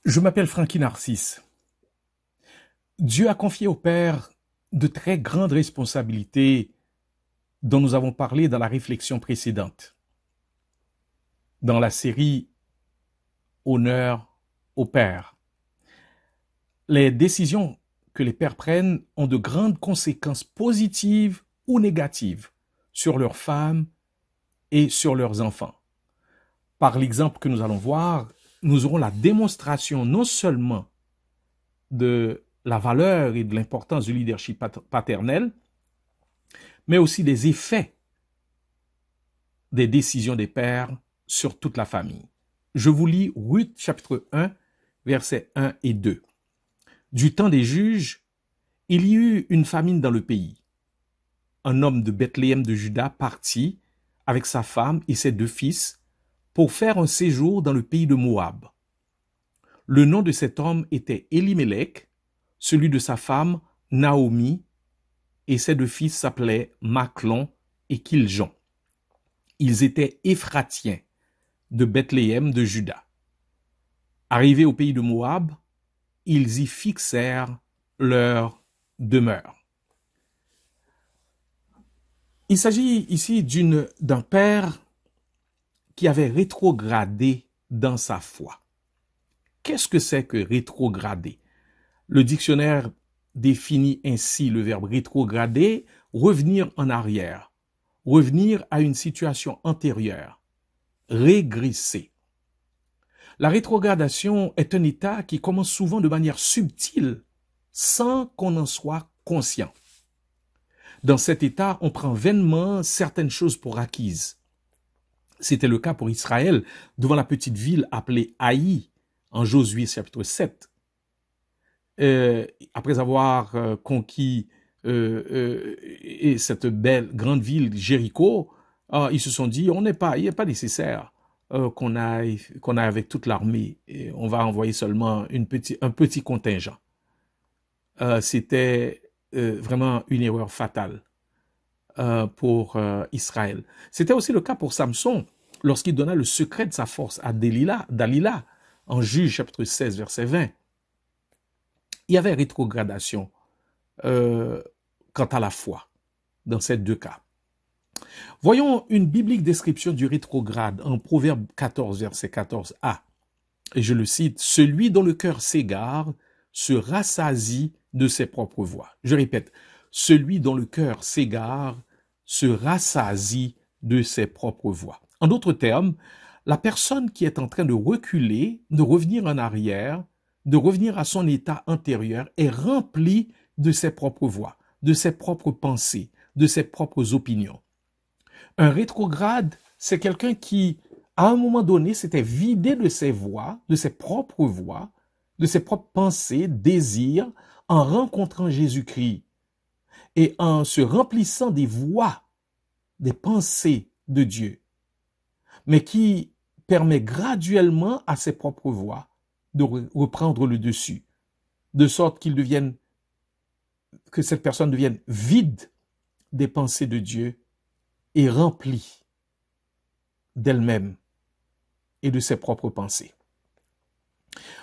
Je m'appelle Frankie Narcisse. Dieu a confié au Père de très grandes responsabilités dont nous avons parlé dans la réflexion précédente, dans la série Honneur au Père. Les décisions que les pères prennent ont de grandes conséquences positives ou négatives sur leurs femmes et sur leurs enfants. Par l'exemple que nous allons voir, nous aurons la démonstration non seulement de la valeur et de l'importance du leadership paternel, mais aussi des effets des décisions des pères sur toute la famille. Je vous lis Ruth chapitre 1, versets 1 et 2. Du temps des juges, il y eut une famine dans le pays. Un homme de Bethléem de Juda partit avec sa femme et ses 2 fils pour faire un séjour dans le pays de Moab. Le nom de cet homme était Elimelech, celui de sa femme Naomi, et ses 2 fils s'appelaient Machlon et Kiljon. Ils étaient Éphratiens de Bethléem de Juda. Arrivés au pays de Moab, ils y fixèrent leur demeure. Il s'agit ici d'un père qui avait rétrogradé dans sa foi. Qu'est-ce que c'est que rétrograder? Le dictionnaire définit ainsi le verbe rétrograder, revenir en arrière, revenir à une situation antérieure, régresser. La rétrogradation est un état qui commence souvent de manière subtile, sans qu'on en soit conscient. Dans cet état, on prend vainement certaines choses pour acquises. C'était le cas pour Israël devant la petite ville appelée Haï, en Josué chapitre 7. Après avoir conquis cette belle grande ville Jéricho, ils se sont dit, il n'est pas nécessaire qu'on aille avec toute l'armée. On va envoyer seulement un petit contingent. C'était vraiment une erreur fatale pour Israël. C'était aussi le cas pour Samson, lorsqu'il donna le secret de sa force à Dalila, en Juge chapitre 16, verset 20. Il y avait rétrogradation quant à la foi dans ces 2 cas. Voyons une biblique description du rétrograde en Proverbe 14, verset 14a. Et je le cite, « Celui dont le cœur s'égare se rassasie de ses propres voies. » Je répète, « Celui dont le cœur s'égare se rassasie de ses propres voies. » En d'autres termes, la personne qui est en train de reculer, de revenir en arrière, de revenir à son état antérieur, est remplie de ses propres voies, de ses propres pensées, de ses propres opinions. Un rétrograde, c'est quelqu'un qui, à un moment donné, s'était vidé de ses voies, de ses propres voies, de ses propres pensées, désirs, en rencontrant Jésus-Christ et en se remplissant des voies, des pensées de Dieu, mais qui permet graduellement à ses propres voies de reprendre le dessus, de sorte que cette personne devienne vide des pensées de Dieu et remplie d'elle-même et de ses propres pensées.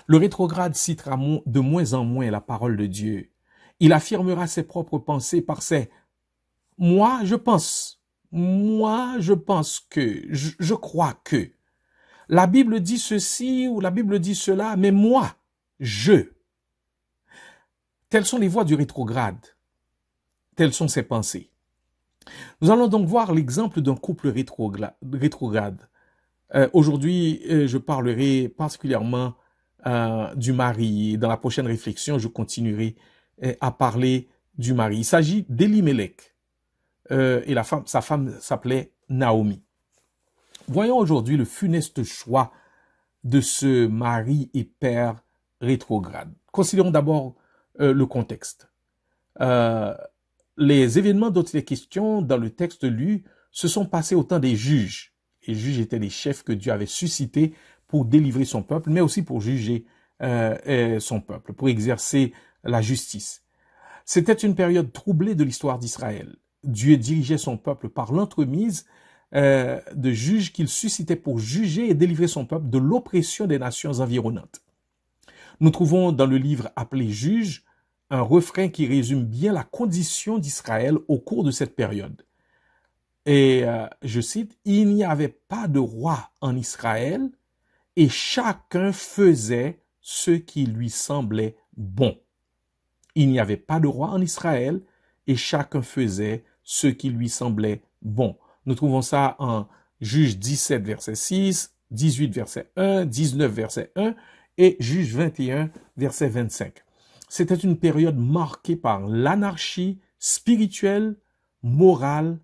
Le rétrograde citera de moins en moins la parole de Dieu. Il affirmera ses propres pensées par ses « moi je pense que, je crois que ». La Bible dit ceci ou la Bible dit cela, mais moi, je. Telles sont les voies du rétrograde. Telles sont ses pensées. Nous allons donc voir l'exemple d'un couple rétrograde. Aujourd'hui, je parlerai particulièrement du mari. Dans la prochaine réflexion, je continuerai à parler du mari. Il s'agit d'Elimelech et sa femme s'appelait Naomi. Voyons aujourd'hui le funeste choix de ce mari et père rétrograde. Considérons d'abord le contexte. Les événements dont il est question dans le texte lu se sont passés au temps des juges. Les juges étaient les chefs que Dieu avait suscités pour délivrer son peuple, mais aussi pour juger son peuple, pour exercer la justice. C'était une période troublée de l'histoire d'Israël. Dieu dirigeait son peuple par l'entremise de juges qu'il suscitait pour juger et délivrer son peuple de l'oppression des nations environnantes. Nous trouvons dans le livre appelé Juges un refrain qui résume bien la condition d'Israël au cours de cette période. Et je cite, « Il n'y avait pas de roi en Israël et chacun faisait ce qui lui semblait bon. » Il n'y avait pas de roi en Israël et chacun faisait ce qui lui semblait bon. Nous trouvons ça en Juges 17, verset 6, 18, verset 1, 19, verset 1 et Juges 21, verset 25. C'était une période marquée par l'anarchie spirituelle, morale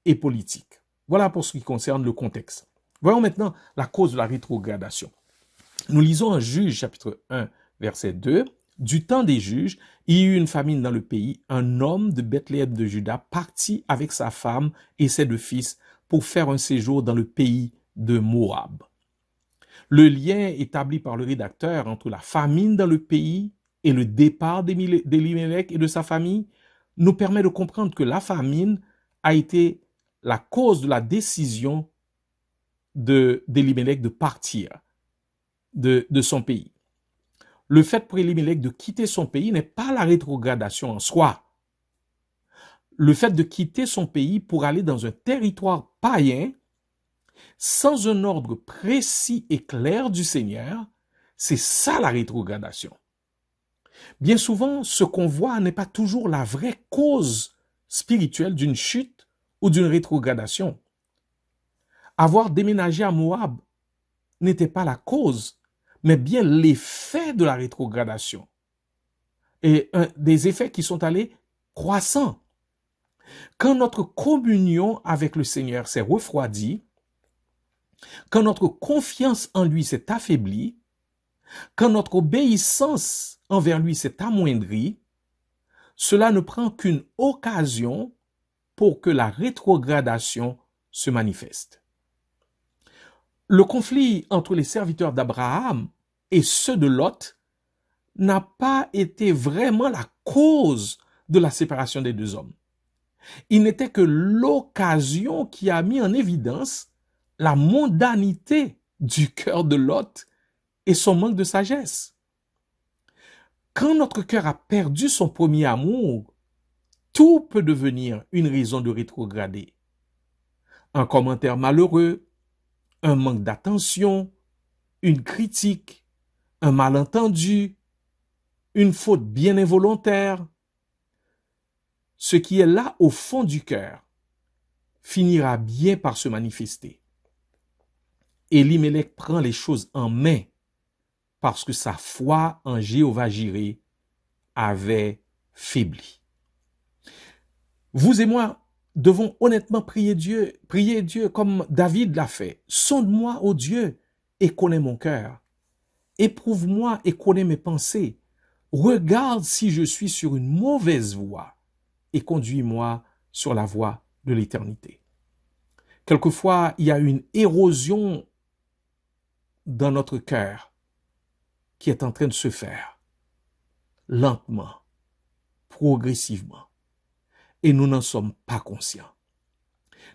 et politique. Voilà pour ce qui concerne le contexte. Voyons maintenant la cause de la rétrogradation. Nous lisons en Juges chapitre 1, verset 2. Du temps des juges, il y eut une famine dans le pays. Un homme de Bethléem de Juda partit avec sa femme et ses 2 fils pour faire un séjour dans le pays de Moab. Le lien établi par le rédacteur entre la famine dans le pays et le départ d'Elimelech et de sa famille nous permet de comprendre que la famine a été la cause de la décision d'Elimelech de partir de son pays. Le fait pour Elimelech de quitter son pays n'est pas la rétrogradation en soi. Le fait de quitter son pays pour aller dans un territoire païen, sans un ordre précis et clair du Seigneur, c'est ça la rétrogradation. Bien souvent, ce qu'on voit n'est pas toujours la vraie cause spirituelle d'une chute ou d'une rétrogradation. Avoir déménagé à Moab n'était pas la cause, mais bien l'effet de la rétrogradation. Et des effets qui sont allés croissants. Quand notre communion avec le Seigneur s'est refroidie, quand notre confiance en lui s'est affaiblie, quand notre obéissance envers lui s'est amoindrie, cela ne prend qu'une occasion pour que la rétrogradation se manifeste. Le conflit entre les serviteurs d'Abraham et ceux de Lot n'a pas été vraiment la cause de la séparation des 2 hommes. Il n'était que l'occasion qui a mis en évidence la mondanité du cœur de Lot et son manque de sagesse. Quand notre cœur a perdu son premier amour, tout peut devenir une raison de rétrograder. Un commentaire malheureux, un manque d'attention, une critique, un malentendu, une faute bien involontaire. Ce qui est là au fond du cœur finira bien par se manifester. Elimelech prend les choses en main parce que sa foi en Jéhovah-Jireh avait faibli. Vous et moi devons honnêtement prier Dieu comme David l'a fait. Sonde-moi, ô Dieu, et connais mon cœur. Éprouve-moi et connais mes pensées. Regarde si je suis sur une mauvaise voie et conduis-moi sur la voie de l'éternité. Quelquefois, il y a une érosion dans notre cœur qui est en train de se faire lentement, progressivement, et nous n'en sommes pas conscients.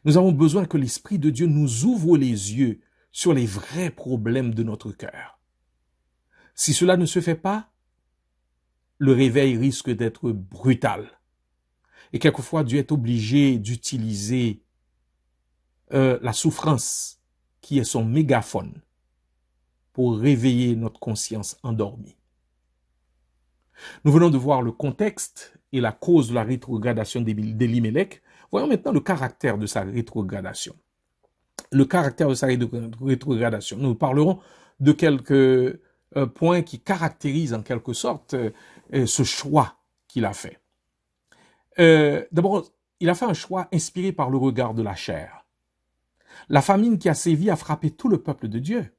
Nous avons besoin que l'Esprit de Dieu nous ouvre les yeux sur les vrais problèmes de notre cœur. Si cela ne se fait pas, le réveil risque d'être brutal. Et quelquefois, Dieu est obligé d'utiliser la souffrance qui est son mégaphone pour réveiller notre conscience endormie. Nous venons de voir le contexte et la cause de la rétrogradation d'Elimelech. Voyons maintenant le caractère de sa rétrogradation. Le caractère de sa rétrogradation. Nous parlerons de quelques points qui caractérisent en quelque sorte ce choix qu'il a fait. D'abord, il a fait un choix inspiré par le regard de la chair. La famine qui a sévi a frappé tout le peuple de Dieu.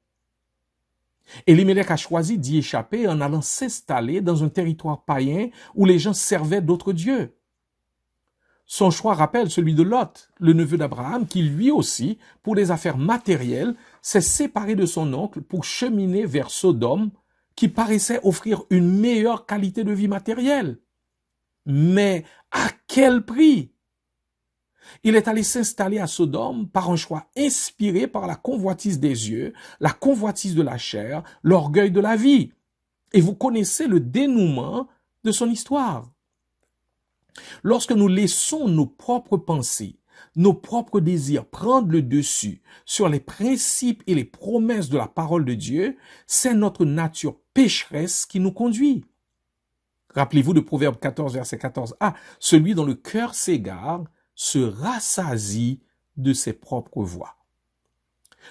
Elimelech a choisi d'y échapper en allant s'installer dans un territoire païen où les gens servaient d'autres dieux. Son choix rappelle celui de Lot, le neveu d'Abraham, qui lui aussi, pour des affaires matérielles, s'est séparé de son oncle pour cheminer vers Sodome, qui paraissait offrir une meilleure qualité de vie matérielle. Mais à quel prix? Il est allé s'installer à Sodome par un choix inspiré par la convoitise des yeux, la convoitise de la chair, l'orgueil de la vie. Et vous connaissez le dénouement de son histoire. Lorsque nous laissons nos propres pensées, nos propres désirs prendre le dessus sur les principes et les promesses de la parole de Dieu, c'est notre nature pécheresse qui nous conduit. Rappelez-vous de Proverbe 14, verset 14a, « Celui dont le cœur s'égare se rassasie de ses propres voies. »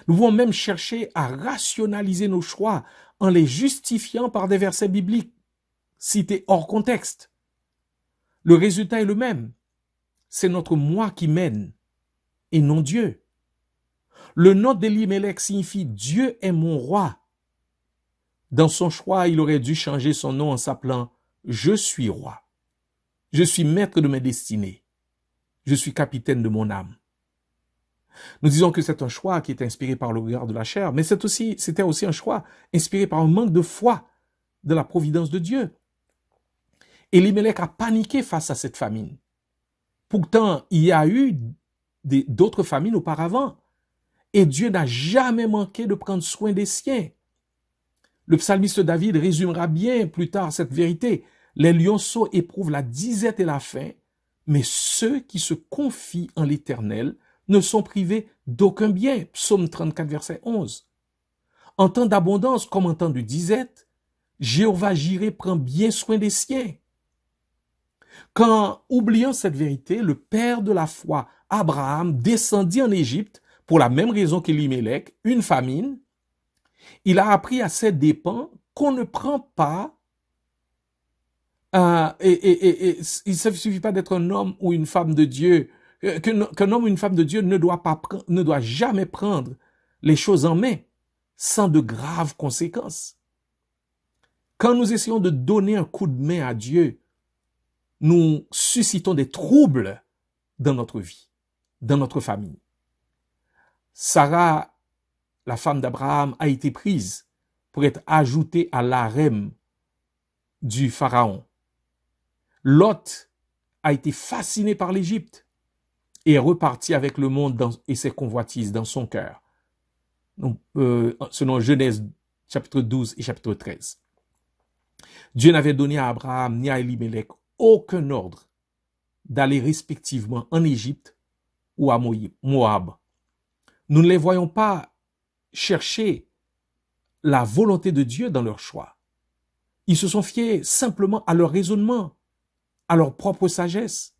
Nous pouvons même chercher à rationaliser nos choix en les justifiant par des versets bibliques cités hors contexte. Le résultat est le même. C'est notre moi qui mène et non Dieu. Le nom d'Elimelech signifie « Dieu est mon roi ». Dans son choix, il aurait dû changer son nom en s'appelant « Je suis roi ». Je suis maître de mes destinées. Je suis capitaine de mon âme. Nous disons que c'est un choix qui est inspiré par le regard de la chair, mais c'était aussi un choix inspiré par un manque de foi de la providence de Dieu. Elimelech a paniqué face à cette famine. Pourtant, il y a eu d'autres famines auparavant, et Dieu n'a jamais manqué de prendre soin des siens. Le psalmiste David résumera bien plus tard cette vérité. Les lionceaux éprouvent la disette et la faim, mais ceux qui se confient en l'Éternel ne sont privés d'aucun bien. Psaume 34, verset 11. En temps d'abondance comme en temps de disette, Jéhovah Jireh prend bien soin des siens. Quand, oubliant cette vérité, le père de la foi, Abraham, descendit en Égypte, pour la même raison qu'Elimelech, une famine, il a appris à ses dépens qu'on ne prend pas, il ne suffit pas d'être un homme ou une femme de Dieu, qu'un homme ou une femme de Dieu ne doit jamais prendre les choses en main sans de graves conséquences. Quand nous essayons de donner un coup de main à Dieu, nous suscitons des troubles dans notre vie, dans notre famille. Sarah, la femme d'Abraham, a été prise pour être ajoutée à l'harem du pharaon. Lot a été fasciné par l'Égypte et est reparti avec le monde et ses convoitises dans son cœur. Donc, selon Genèse chapitre 12 et chapitre 13. Dieu n'avait donné à Abraham ni à Elimelech aucun ordre d'aller respectivement en Égypte ou à Moab. Nous ne les voyons pas chercher la volonté de Dieu dans leur choix. Ils se sont fiés simplement à leur raisonnement, à leur propre sagesse.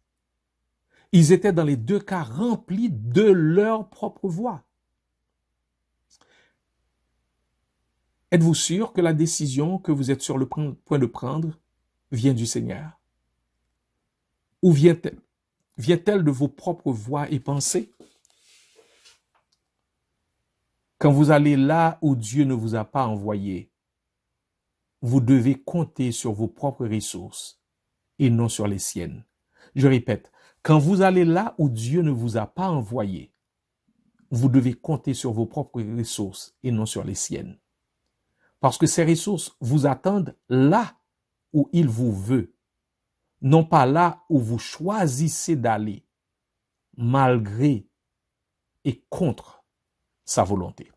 Ils étaient dans les deux cas remplis de leur propre voix. Êtes-vous sûr que la décision que vous êtes sur le point de prendre vient du Seigneur? Ou vient-elle de vos propres voix et pensées? Quand vous allez là où Dieu ne vous a pas envoyé, vous devez compter sur vos propres ressources et non sur les siennes. Je répète, quand vous allez là où Dieu ne vous a pas envoyé, vous devez compter sur vos propres ressources et non sur les siennes. Parce que ces ressources vous attendent là où il vous veut, non pas là où vous choisissez d'aller, malgré et contre sa volonté.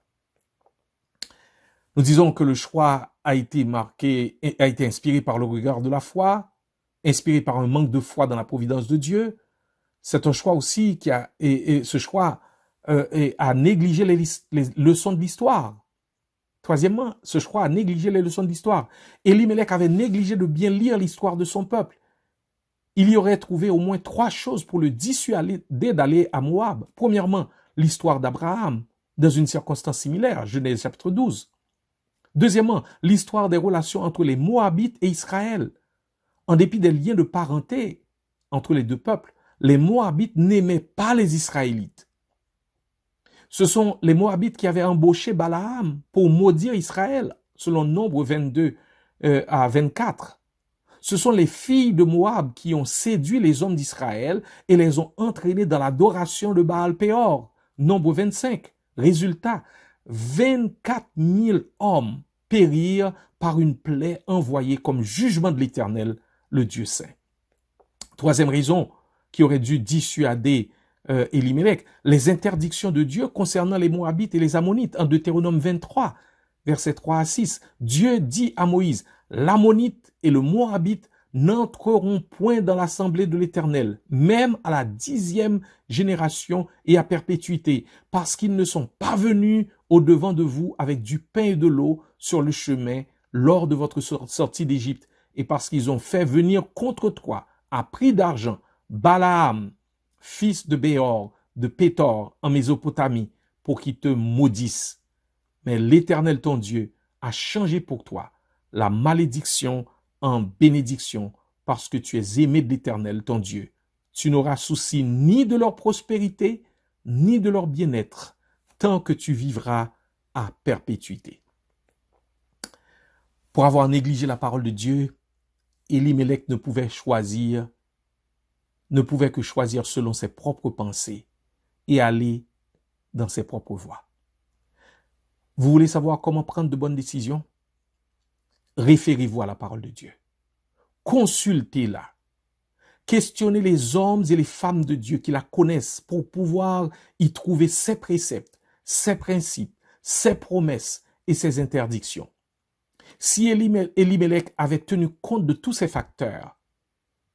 Nous disons que le choix a été inspiré par le regard de la foi, inspiré par un manque de foi dans la providence de Dieu. C'est un choix aussi ce choix a négligé les leçons de l'histoire. Troisièmement, ce choix a négligé les leçons de l'histoire. Elimelech avait négligé de bien lire l'histoire de son peuple. Il y aurait trouvé au moins 3 choses pour le dissuader d'aller à Moab. Premièrement, l'histoire d'Abraham, dans une circonstance similaire, Genèse chapitre 12. Deuxièmement, l'histoire des relations entre les Moabites et Israël. En dépit des liens de parenté entre les deux peuples, les Moabites n'aimaient pas les Israélites. Ce sont les Moabites qui avaient embauché Balaam pour maudire Israël, selon Nombre 22 à 24. Ce sont les filles de Moab qui ont séduit les hommes d'Israël et les ont entraînés dans l'adoration de Baal-Péor, Nombre 25. Résultat, 24 000 hommes périrent par une plaie envoyée comme jugement de l'Éternel, le Dieu saint. Troisième raison qui aurait dû dissuader Elimelech, les interdictions de Dieu concernant les Moabites et les Ammonites en Deutéronome 23, versets 3 à 6. Dieu dit à Moïse, « L'Ammonite et le Moabite n'entreront point dans l'assemblée de l'Éternel, même à la 10e génération et à perpétuité, parce qu'ils ne sont pas venus au-devant de vous avec du pain et de l'eau sur le chemin lors de votre sortie d'Égypte, et parce qu'ils ont fait venir contre toi, à prix d'argent, Balaam, fils de Béor, de Pétor, en Mésopotamie, pour qu'il te maudisse. Mais l'Éternel ton Dieu a changé pour toi la malédiction en bénédiction, parce que tu es aimé de l'Éternel ton Dieu. Tu n'auras souci ni de leur prospérité, ni de leur bien-être, tant que tu vivras à perpétuité. Pour avoir négligé la parole de Dieu, Elimelech ne pouvait que choisir selon ses propres pensées et aller dans ses propres voies. Vous voulez savoir comment prendre de bonnes décisions? Référez-vous à la parole de Dieu. Consultez-la. Questionnez les hommes et les femmes de Dieu qui la connaissent pour pouvoir y trouver ses préceptes, ses principes, ses promesses et ses interdictions. Si Elimelech avait tenu compte de tous ces facteurs,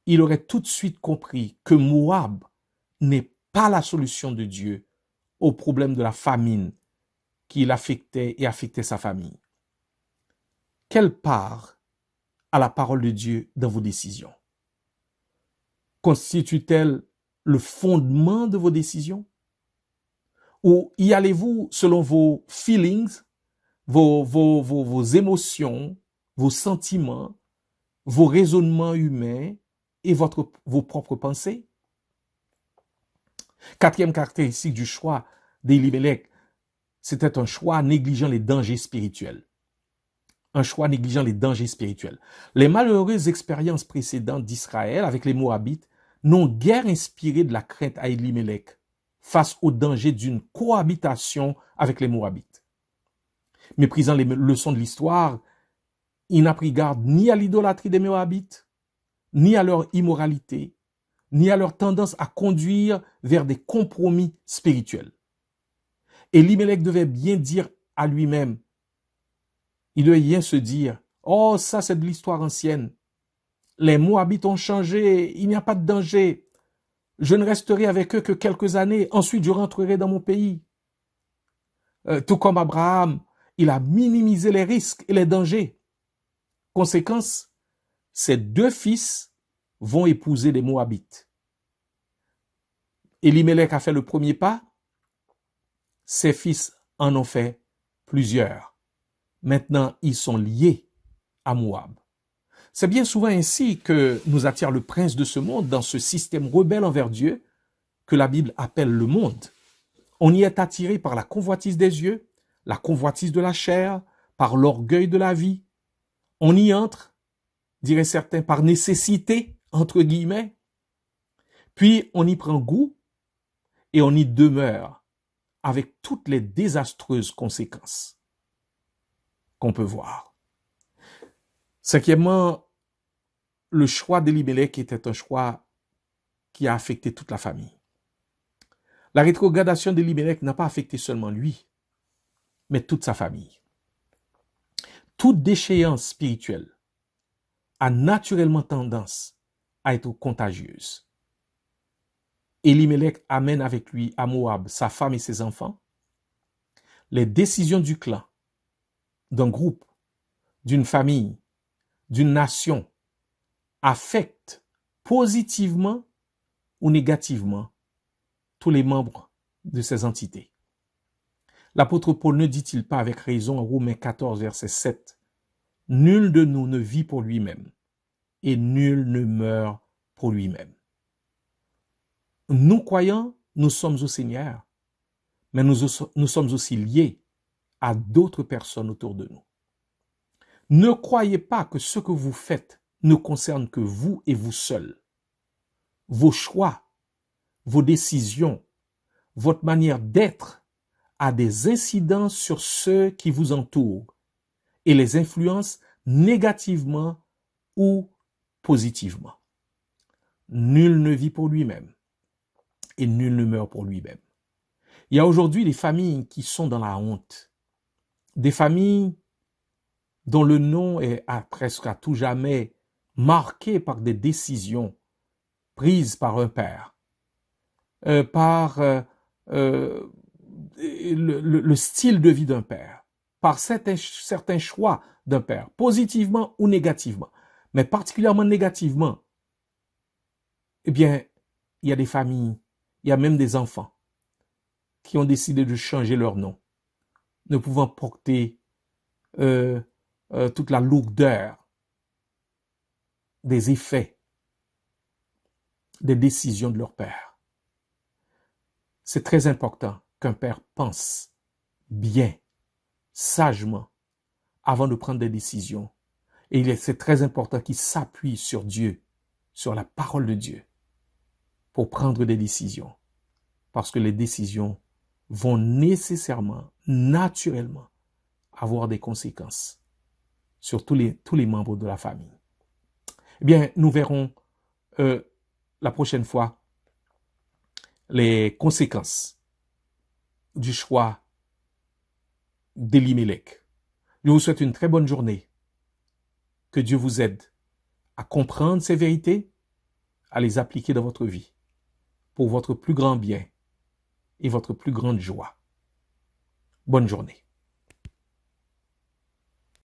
il aurait tout de suite compris que Moab n'est pas la solution de Dieu au problème de la famine qui l'affectait et affectait sa famille. Quelle part a la parole de Dieu dans vos décisions? Constitue-t-elle le fondement de vos décisions? Ou y allez-vous selon vos feelings, vos émotions, vos sentiments, vos raisonnements humains et vos propres pensées? Quatrième caractéristique du choix d'Elimelech, c'était un choix négligeant les dangers spirituels. Un choix négligeant les dangers spirituels. Les malheureuses expériences précédentes d'Israël avec les Moabites n'ont guère inspiré de la crainte à Elimelech face au danger d'une cohabitation avec les Moabites. Méprisant les leçons de l'histoire, il n'a pris garde ni à l'idolâtrie des Moabites, ni à leur immoralité, ni à leur tendance à conduire vers des compromis spirituels. Elimelech devait bien dire à lui-même, il devait bien se dire, oh, ça c'est de l'histoire ancienne. Les Moabites ont changé, il n'y a pas de danger. Je ne resterai avec eux que quelques années, ensuite je rentrerai dans mon pays. Tout comme Abraham, il a minimisé les risques et les dangers. Conséquence, ses 2 fils vont épouser des Moabites. Elimelech a fait le premier pas, ses fils en ont fait plusieurs. Maintenant, ils sont liés à Moab. C'est bien souvent ainsi que nous attire le prince de ce monde dans ce système rebelle envers Dieu que la Bible appelle le monde. On y est attiré par la convoitise des yeux, la convoitise de la chair, par l'orgueil de la vie. On y entre, diraient certains, par nécessité, entre guillemets. Puis on y prend goût et on y demeure avec toutes les désastreuses conséquences qu'on peut voir. Cinquièmement, le choix d'Elimelech était un choix qui a affecté toute la famille. La rétrogradation d'Elimelech n'a pas affecté seulement lui, mais toute sa famille. Toute déchéance spirituelle a naturellement tendance à être contagieuse. Elimelech amène avec lui à Moab sa femme et ses enfants. Les décisions du clan, d'un groupe, d'une famille, d'une nation affectent positivement ou négativement tous les membres de ces entités. L'apôtre Paul ne dit-il pas avec raison en Romains 14, verset 7, « Nul de nous ne vit pour lui-même et nul ne meurt pour lui-même. » Nous croyants, nous sommes au Seigneur, mais nous sommes aussi liés à d'autres personnes autour de nous. Ne croyez pas que ce que vous faites ne concerne que vous et vous seuls. Vos choix, vos décisions, votre manière d'être a des incidences sur ceux qui vous entourent et les influencent négativement ou positivement. Nul ne vit pour lui-même et nul ne meurt pour lui-même. Il y a aujourd'hui des familles qui sont dans la honte, des familles dont le nom est presque à tout jamais marqué par des décisions prises par un père, par le style de vie d'un père, par certains choix d'un père, positivement ou négativement, mais particulièrement négativement, eh bien, il y a des familles, il y a même des enfants qui ont décidé de changer leur nom, ne pouvant porter toute la lourdeur des effets, des décisions de leur père. C'est très important qu'un père pense bien, sagement, avant de prendre des décisions. Et c'est très important qu'il s'appuie sur Dieu, sur la parole de Dieu, pour prendre des décisions. Parce que les décisions vont nécessairement, naturellement, avoir des conséquences sur tous les membres de la famille. Eh bien, nous verrons la prochaine fois les conséquences du choix d'Elimelech. Je vous souhaite une très bonne journée. Que Dieu vous aide à comprendre ces vérités, à les appliquer dans votre vie, pour votre plus grand bien et votre plus grande joie. Bonne journée.